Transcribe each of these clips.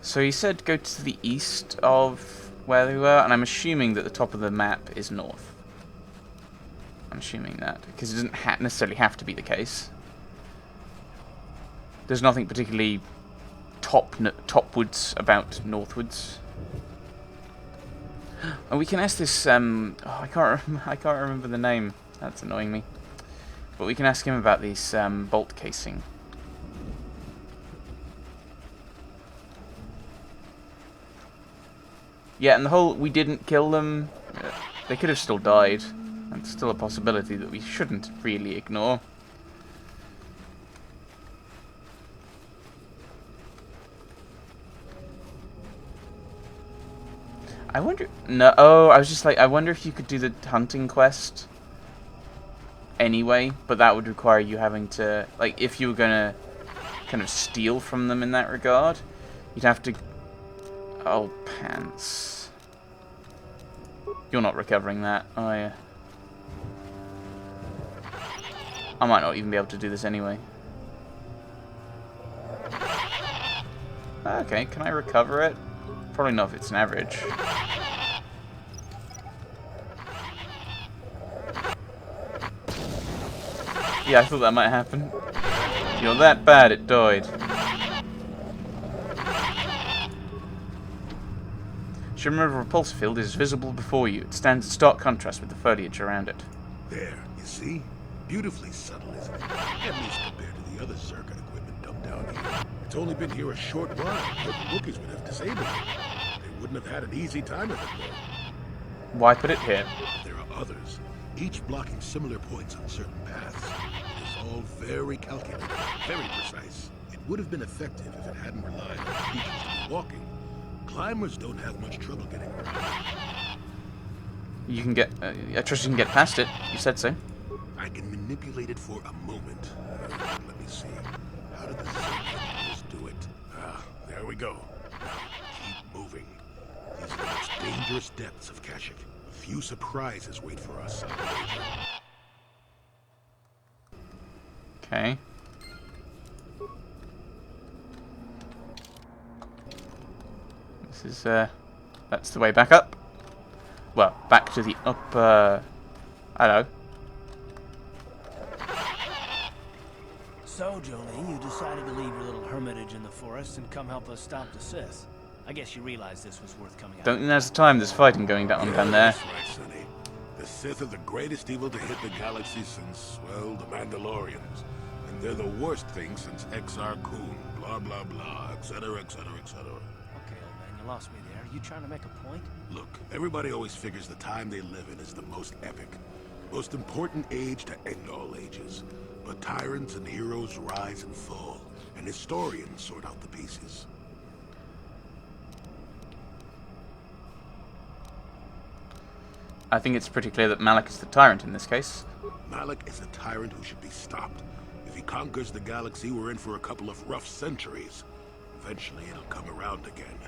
So he said go to the east of where they were, and I'm assuming that the top of the map is north. I'm assuming that, because it doesn't necessarily have to be the case. There's nothing particularly topwards about northwards. And we can ask this, I can't remember the name. That's annoying me. But we can ask him about this bolt casing. Yeah, and the whole we didn't kill them, they could have still died. That's still a possibility that we shouldn't really ignore. I wonder... No, oh, I was just like, I wonder if you could do the hunting quest anyway, but that would require you having to... Like, if you were going to kind of steal from them in that regard, you'd have to... Oh, pants. You're not recovering that, are you? I might not even be able to do this anyway. Okay, can I recover it? Probably not if it's an average. Yeah, I thought that might happen. You're that bad, it died. Should remember a repulsor field is visible before you. It stands in stark contrast with the foliage around it. There, you see? Beautifully subtle, isn't it? At least compared to the other circuit equipment dumped down here. It's only been here a short while, but the rookies would have disabled it. They wouldn't have had an easy time of it, though. Why put it here? There are others, each blocking similar points on certain paths. It is all very calculated, very precise. It would have been effective if it hadn't relied on creatures to be walking. Climbers don't have much trouble getting around. You can get... I trust you can get past it. You said so. I can manipulate it for a moment. Let me see. How did the just do it? Ah, there we go. Now, keep moving. These are the most dangerous depths of Kashyyyk. A few surprises wait for us. Okay. This is, that's the way back up. Well, back to the upper... Hello. So, Jolene, you decided to leave your little hermitage in the forest and come help us stop the Sith. I guess you realized this was worth coming out. Don't think now's the time. There's fighting going down there. That's right, Sonny. The Sith are the greatest evil to hit the galaxy since, well, the Mandalorians. And they're the worst thing since Exar Kun, blah, blah, blah, etc., etc., etc. Okay, old man, you lost me there. Are you trying to make a point? Look, everybody always figures the time they live in is the most epic. Most important age to end all ages. But tyrants and heroes rise and fall, and historians sort out the pieces. I think it's pretty clear that Malak is the tyrant in this case. Malak is a tyrant who should be stopped. If he conquers the galaxy, we're in for a couple of rough centuries. Eventually, it'll come around again.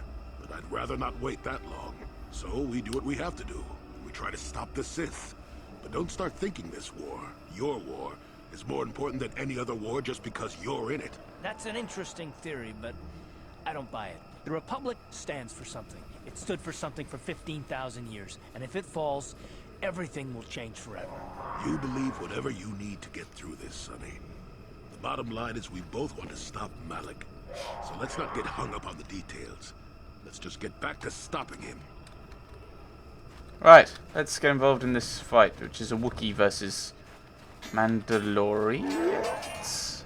But I'd rather not wait that long. So we do what we have to do. We try to stop the Sith. But don't start thinking this war, your war, is more important than any other war just because you're in it. That's an interesting theory, but I don't buy it. The Republic stands for something. It stood for something for 15,000 years, and if it falls, everything will change forever. You believe whatever you need to get through this, Sonny. The bottom line is we both want to stop Malak. So let's not get hung up on the details. Let's just get back to stopping him. Right, let's get involved in this fight, which is a Wookiee versus Mandalorians.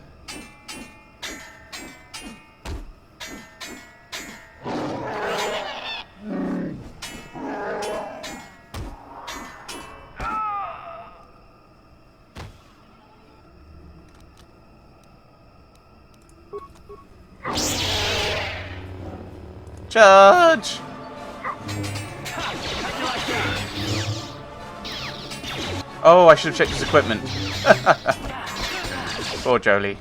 Charge! Oh, I should have checked his equipment. Poor Jolie.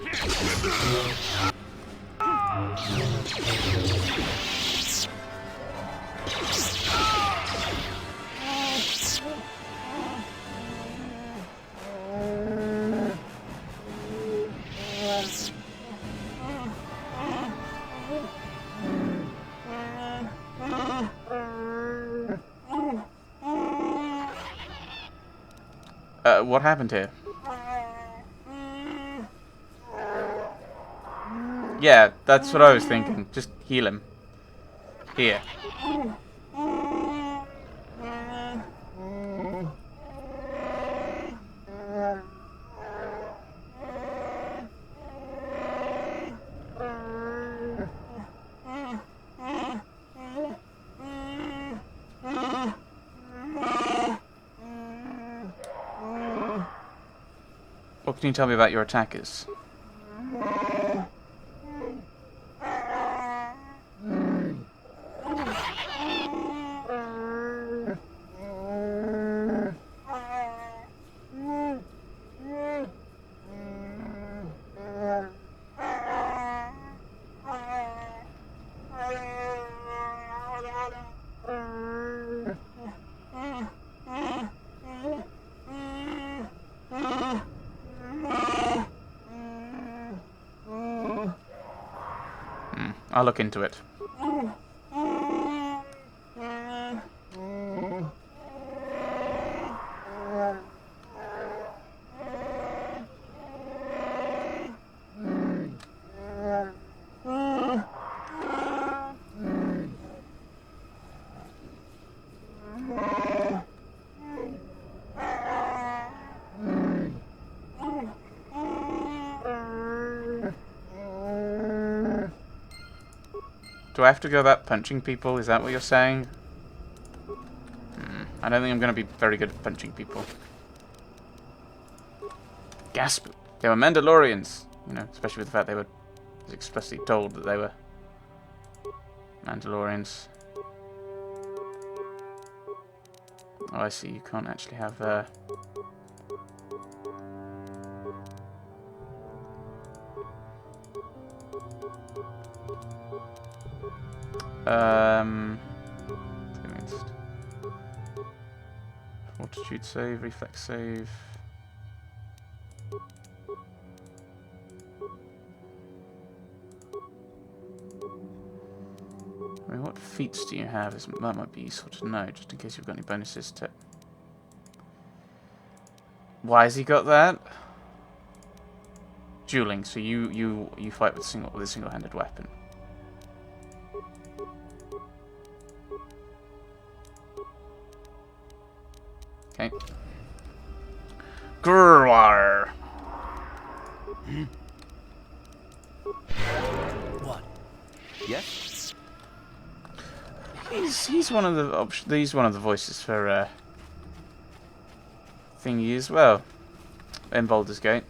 What happened here? Yeah, that's what I was thinking. Just heal him. Here. What can you tell me about your attackers? I'll look into it. Do I have to go about punching people? Is that what you're saying? I don't think I'm going to be very good at punching people. Gasp! They were Mandalorians! You know, especially with the fact they were explicitly told that they were Mandalorians. Oh, I see. You can't actually have... Fortitude save, reflex save. I mean, what feats do you have? That might be useful to know, just in case you've got any bonuses to... Why has he got that? Dueling, so you fight with a single-handed weapon. Okay. Grrwar. What? Yes. He's one of the he's one of the voices for thingy as well in Baldur's Gate.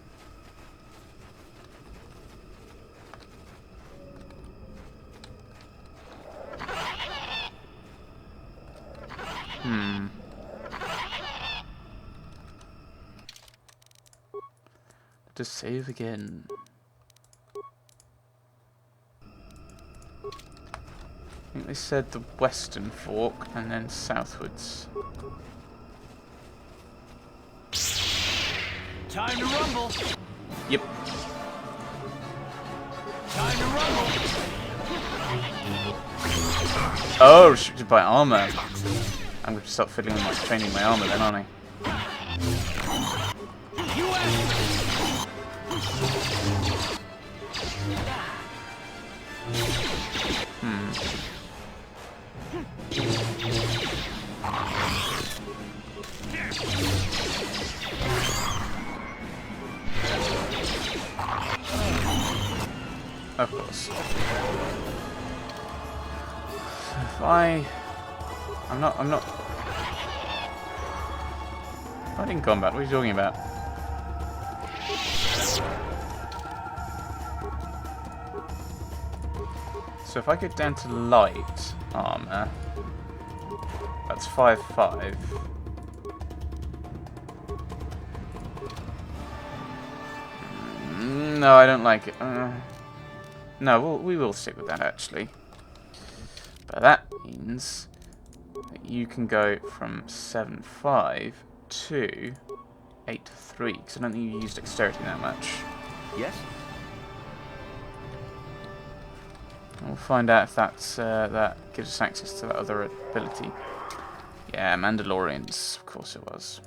To save again. I think they said the Western Fork and then southwards. Time to rumble. Yep. Time to rumble. Oh, restricted by armor. I'm going to start training my armor then, aren't I? Of course. If I'm not fighting combat, what are you talking about? So if I get down to light armor, that's 5/5. No, I don't like it. No, we will stick with that actually. But that means that you can go from 7/5 to 8/3, because I don't think you use dexterity that much. Yes. We'll find out if that's that gives us access to that other ability. Yeah, Mandalorians, of course it was.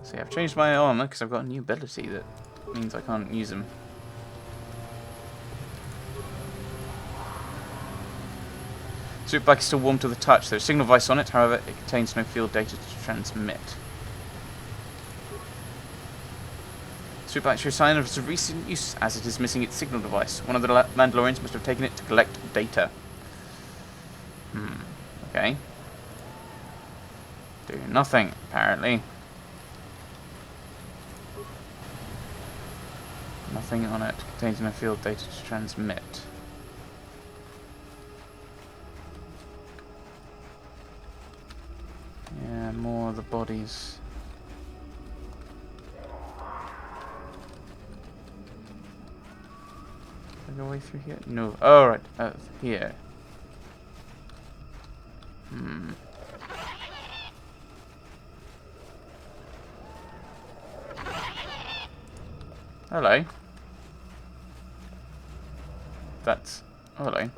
See, I've changed my armor because I've got a new ability that means I can't use them. Suit bike is still warm to the touch. There's a signal device on it, however, it contains no field data to transmit. Suit bike shows sign of its recent use, as it is missing its signal device. One of the Mandalorians must have taken it to collect data. Okay. Do nothing, apparently. Nothing on it. Contains no field data to transmit. Yeah, more of the bodies. Can I go way through here? No. Oh, right. Here. Hello. That's... Oh, hello.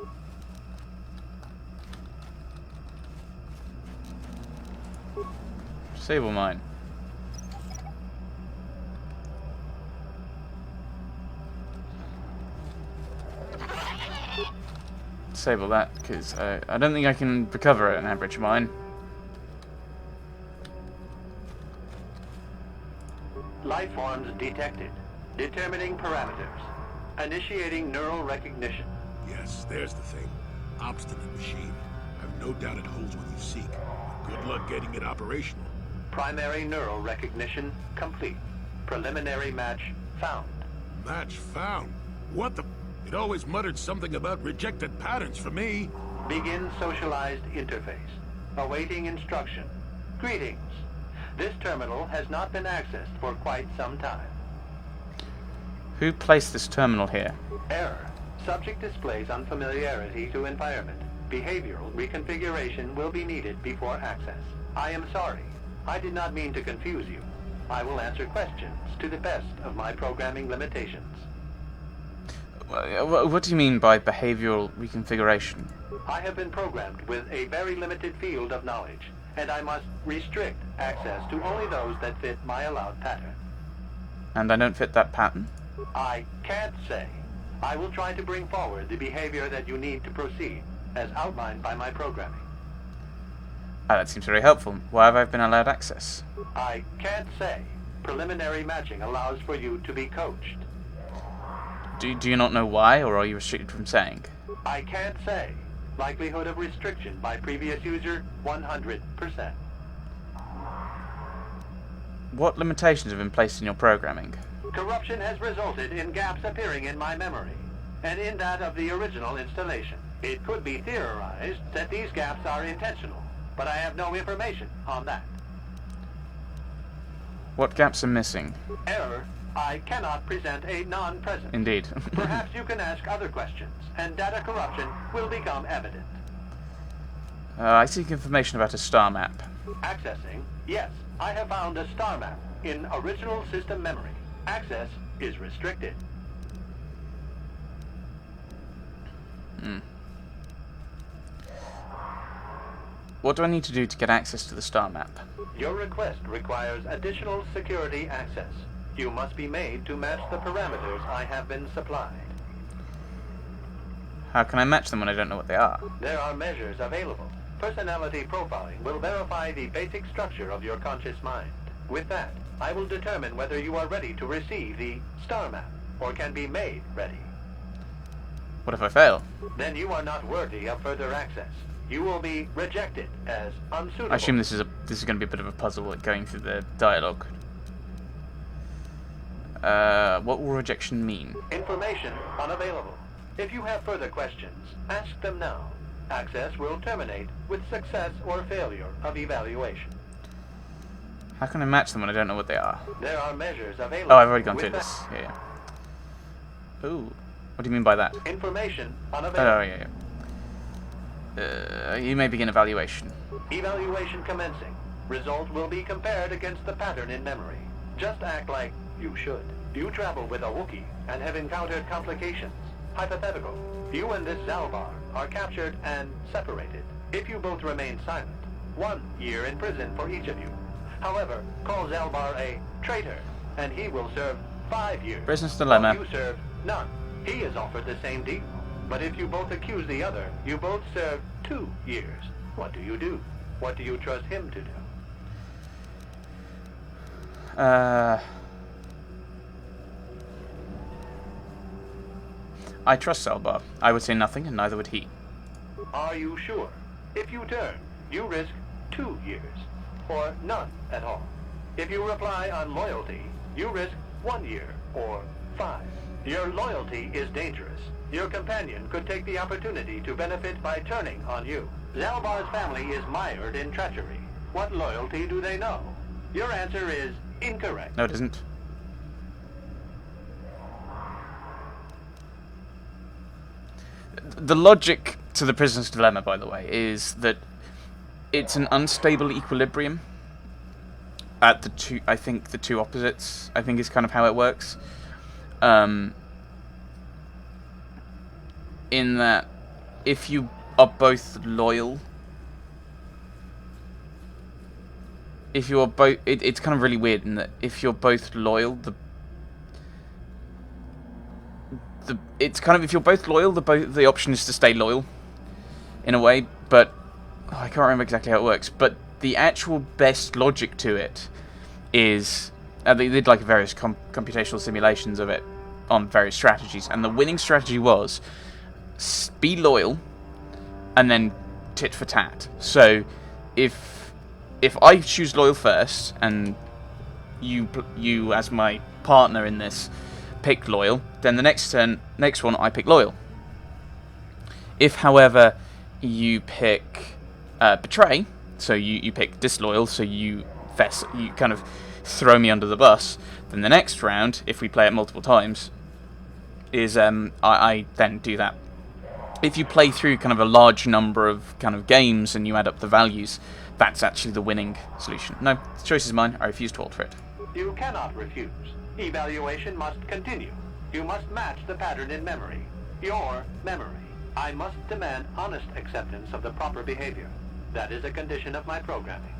Disable mine. Disable that, because I don't think I can recover an average mine. Life forms detected. Determining parameters. Initiating neural recognition. Yes, there's the thing. Obstinate machine. I've no doubt it holds what you seek. Good luck getting it operational. Primary neural recognition complete. Preliminary match found. Match found? What the... It always muttered something about rejected patterns for me. Begin socialized interface. Awaiting instruction. Greetings. This terminal has not been accessed for quite some time. Who placed this terminal here? Error. Subject displays unfamiliarity to environment. Behavioral reconfiguration will be needed before access. I am sorry. I did not mean to confuse you. I will answer questions to the best of my programming limitations. What do you mean by behavioral reconfiguration? I have been programmed with a very limited field of knowledge, and I must restrict access to only those that fit my allowed pattern. And I don't fit that pattern? I can't say. I will try to bring forward the behavior that you need to proceed, as outlined by my programming. Ah, that seems very helpful. Why have I been allowed access? I can't say. Preliminary matching allows for you to be coached. Do you not know why, or are you restricted from saying? I can't say. Likelihood of restriction by previous user, 100%. What limitations have been placed in your programming? Corruption has resulted in gaps appearing in my memory, and in that of the original installation. It could be theorized that these gaps are intentional, but I have no information on that. What gaps are missing? Error. I cannot present a non-present. Indeed. Perhaps you can ask other questions, and data corruption will become evident. I seek information about a star map. Accessing. Yes, I have found a star map in original system memory. Access is restricted. What do I need to do to get access to the star map? Your request requires additional security access. You must be made to match the parameters I have been supplied. How can I match them when I don't know what they are? There are measures available. Personality profiling will verify the basic structure of your conscious mind. With that, I will determine whether you are ready to receive the star map, or can be made ready. What if I fail? Then you are not worthy of further access. You will be rejected as unsuitable. I assume this is going to be a bit of a puzzle, like going through the dialogue. What will rejection mean? Information unavailable. If you have further questions, ask them now. Access will terminate with success or failure of evaluation. How can I match them when I don't know what they are? There are measures available. Oh, I've already gone with through that. this. Yeah. Ooh. What do you mean by that? Information Oh, unavailable. yeah. You may begin evaluation. Evaluation commencing. Result will be compared against the pattern in memory. Just act like you should. You travel with a Wookiee and have encountered complications. Hypothetical. You and this Zalbar are captured and separated. If you both remain silent, 1 year in prison for each of you. However, call Zalbar a traitor, and he will serve 5 years. Prisoner's dilemma. While you serve none. He is offered the same deal. But if you both accuse the other, you both serve 2 years. What do you do? What do you trust him to do? I trust Zalbar. I would say nothing, and neither would he. Are you sure? If you turn, you risk 2 years, or none at all. If you reply on loyalty, you risk 1 year, or 5. Your loyalty is dangerous. Your companion could take the opportunity to benefit by turning on you. Zalbar's family is mired in treachery. What loyalty do they know? Your answer is incorrect. No, it isn't. The logic to the prisoner's dilemma, by the way, is that it's an unstable equilibrium at the two. I think the two opposites. I think is kind of how it works. In that, if you are both loyal, if you are both, it's kind of really weird in that if you're both loyal, it's kind of, if you're both loyal, the option is to stay loyal, in a way. But I can't remember exactly how it works. But the actual best logic to it is they did like various computational simulations of it on various strategies, and the winning strategy was be loyal and then tit for tat. So if I choose loyal first and you as my partner in this pick loyal, then the next one I pick loyal. If, however, you pick betray, so you pick disloyal, so you kind of throw me under the bus, then the next round, if we play it multiple times, is I then do that. If you play through kind of a large number of kind of games and you add up the values, that's actually the winning solution. No, the choice is mine. I refuse to alter it. You cannot refuse. Evaluation must continue. You must match the pattern in memory. Your memory. I must demand honest acceptance of the proper behavior. That is a condition of my programming.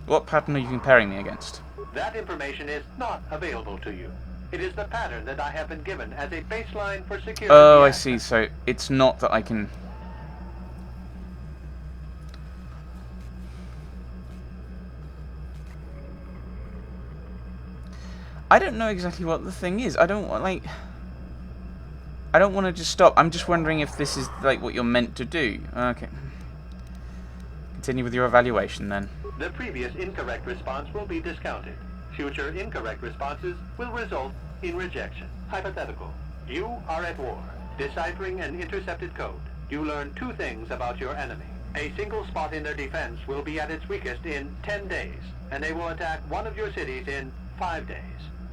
What pattern are you comparing me against? That information is not available to you. It is the pattern that I have been given as a baseline for security. Oh, I see. So it's not that I can... I don't know exactly what the thing is. I don't want to just stop. I'm just wondering if this is like what you're meant to do. Okay. Continue with your evaluation then. The previous incorrect response will be discounted. Future incorrect responses will result in rejection. Hypothetical. You are at war, deciphering an intercepted code. You learn 2 things about your enemy. A single spot in their defense will be at its weakest in 10 days, and they will attack one of your cities in 5 days.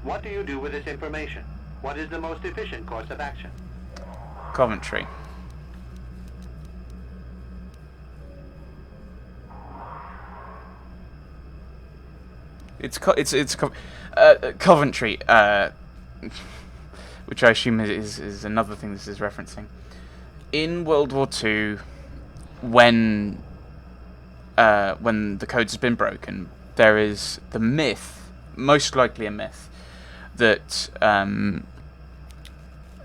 What do you do with this information? What is the most efficient course of action? Coventry. It's Coventry, which I assume is another thing this is referencing. In World War II, when the codes have been broken, there is the myth, most likely a myth, that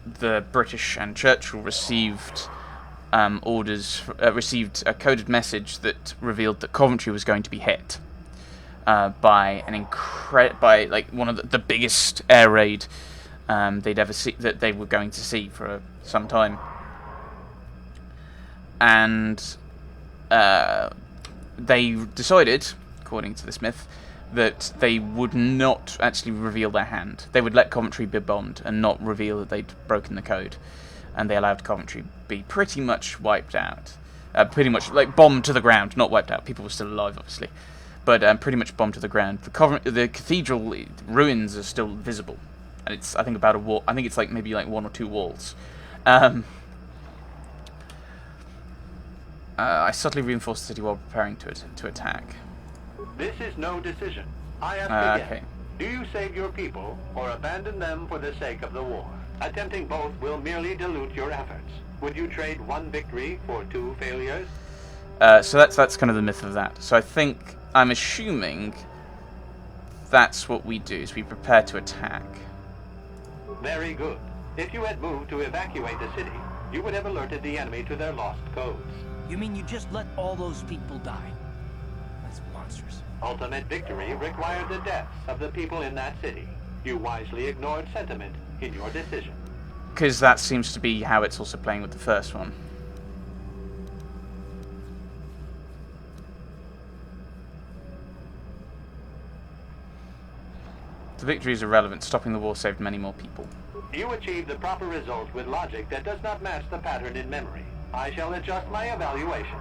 the British and Churchill received received a coded message that revealed that Coventry was going to be hit by one of the biggest air raid they'd ever see, that they were going to see for some time, and they decided, according to this myth, that they would not actually reveal their hand. They would let Coventry be bombed and not reveal that they'd broken the code, and they allowed Coventry be pretty much wiped out, pretty much like bombed to the ground, not wiped out. People were still alive, obviously, but pretty much bombed to the ground. The cathedral ruins are still visible, and it's, I think, about a wall. I think it's like maybe like 1 or 2 walls. I subtly reinforced the city while preparing to attack. This is no decision. I ask again. Okay. Do you save your people or abandon them for the sake of the war? Attempting both will merely dilute your efforts. Would you trade 1 victory for 2 failures? So that's kind of the myth of that. So I'm assuming that's what we do, is we prepare to attack. Very good. If you had moved to evacuate the city, you would have alerted the enemy to their lost codes. You mean you just let all those people die? That's monstrous. Ultimate victory required the deaths of the people in that city. You wisely ignored sentiment in your decision. Because that seems to be how it's also playing with the first one. The victory is irrelevant. Stopping the war saved many more people. You achieved the proper result with logic that does not match the pattern in memory. I shall adjust my evaluation.